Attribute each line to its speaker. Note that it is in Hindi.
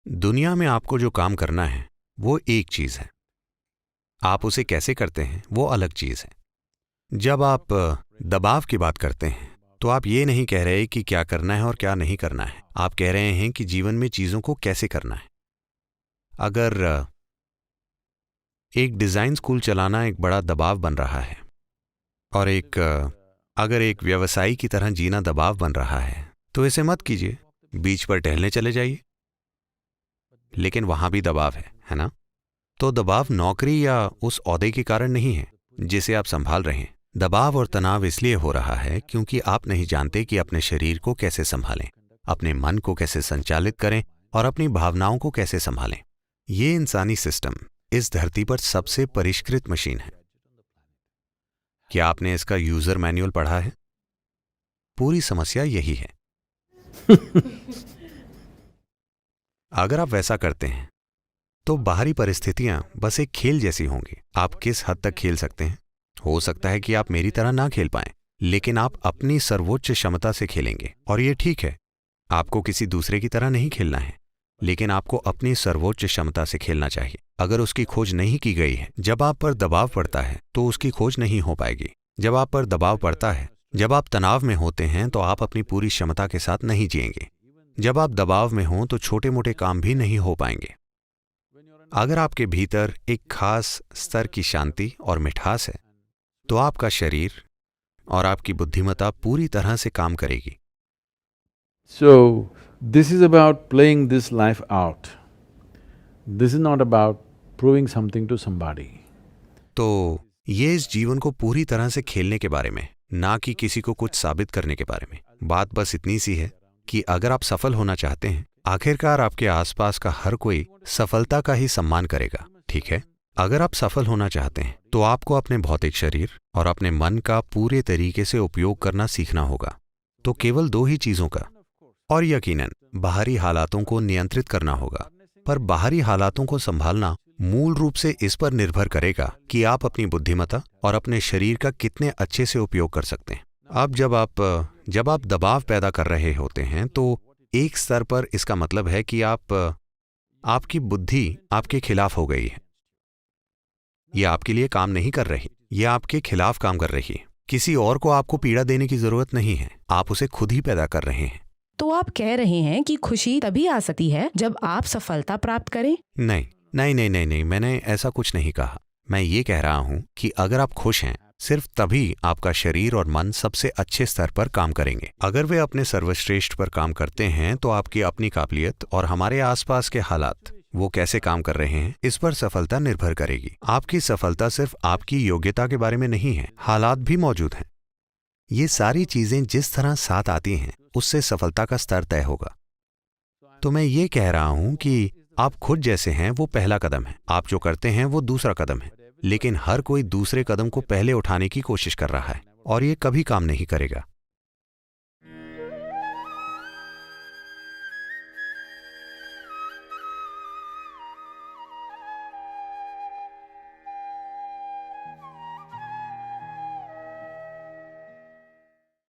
Speaker 1: दुनिया में आपको जो काम करना है वो एक चीज है, आप उसे कैसे करते हैं वो अलग चीज है। जब आप दबाव की बात करते हैं तो आप ये नहीं कह रहे कि क्या करना है और क्या नहीं करना है, आप कह रहे हैं कि जीवन में चीजों को कैसे करना है। अगर एक डिजाइन स्कूल चलाना एक बड़ा दबाव बन रहा है और अगर एक व्यवसायी की तरह जीना दबाव बन रहा है तो इसे मत कीजिए, बीच पर टहलने चले जाइए। लेकिन वहां भी दबाव है ना? तो दबाव नौकरी या उस ओहदे के कारण नहीं है जिसे आप संभाल रहे हैं। दबाव और तनाव इसलिए हो रहा है क्योंकि आप नहीं जानते कि अपने शरीर को कैसे संभालें, अपने मन को कैसे संचालित करें और अपनी भावनाओं को कैसे संभालें। ये इंसानी सिस्टम इस धरती पर सबसे परिष्कृत मशीन है। क्या आपने इसका यूजर मैनुअल पढ़ा है? पूरी समस्या यही है। अगर आप वैसा करते हैं तो बाहरी परिस्थितियां बस एक खेल जैसी होंगी। आप किस हद तक खेल सकते हैं? हो सकता है कि आप मेरी तरह ना खेल पाएं, लेकिन आप अपनी सर्वोच्च क्षमता से खेलेंगे और ये ठीक है। आपको किसी दूसरे की तरह नहीं खेलना है, लेकिन आपको अपनी सर्वोच्च क्षमता से खेलना चाहिए। अगर उसकी खोज नहीं की गई है, जब आप पर दबाव पड़ता है तो उसकी खोज नहीं हो पाएगी। जब आप पर दबाव पड़ता है, जब आप तनाव में होते हैं तो आप अपनी पूरी क्षमता के साथ नहीं जिएंगे। जब आप दबाव में हों तो छोटे मोटे काम भी नहीं हो पाएंगे। अगर आपके भीतर एक खास स्तर की शांति और मिठास है तो आपका शरीर और आपकी बुद्धिमत्ता पूरी तरह से काम करेगी।
Speaker 2: So, this is about playing this life out. This is not about proving something to somebody.
Speaker 1: तो ये इस जीवन को पूरी तरह से खेलने के बारे में, ना कि किसी को कुछ साबित करने के बारे में। बात बस इतनी सी है कि अगर आप सफल होना चाहते हैं, आखिरकार आपके आसपास का हर कोई सफलता का ही सम्मान करेगा, ठीक है? अगर आप सफल होना चाहते हैं तो आपको अपने भौतिक शरीर और अपने मन का पूरे तरीके से उपयोग करना सीखना होगा। तो केवल दो ही चीजों का, और यकीनन बाहरी हालातों को नियंत्रित करना होगा। पर बाहरी हालातों को संभालना मूल रूप से इस पर निर्भर करेगा कि आप अपनी बुद्धिमत्ता और अपने शरीर का कितने अच्छे से उपयोग कर सकते हैं। अब जब आप दबाव पैदा कर रहे होते हैं तो एक स्तर पर इसका मतलब है कि आपकी बुद्धि आपके खिलाफ हो गई है। यह आपके लिए काम नहीं कर रही, यह आपके खिलाफ काम कर रही है। किसी और को आपको पीड़ा देने की जरूरत नहीं है, आप उसे खुद ही पैदा कर रहे हैं।
Speaker 3: तो आप कह रहे हैं कि खुशी तभी आ सकती है जब आप सफलता प्राप्त करें?
Speaker 1: नहीं नहीं नहीं नहीं नहीं, मैंने ऐसा कुछ नहीं कहा। मैं ये कह रहा हूं कि अगर आप खुश हैं, सिर्फ तभी आपका शरीर और मन सबसे अच्छे स्तर पर काम करेंगे। अगर वे अपने सर्वश्रेष्ठ पर काम करते हैं तो आपकी अपनी काबिलियत और हमारे आसपास के हालात वो कैसे काम कर रहे हैं, इस पर सफलता निर्भर करेगी। आपकी सफलता सिर्फ आपकी योग्यता के बारे में नहीं है, हालात भी मौजूद हैं। ये सारी चीजें जिस तरह साथ आती हैं उससे सफलता का स्तर तय होगा। तो मैं ये कह रहा हूं कि आप खुद जैसे हैं वो पहला कदम है, आप जो करते हैं वो दूसरा कदम है, लेकिन हर कोई दूसरे कदम को पहले उठाने की कोशिश कर रहा है और ये कभी काम नहीं करेगा।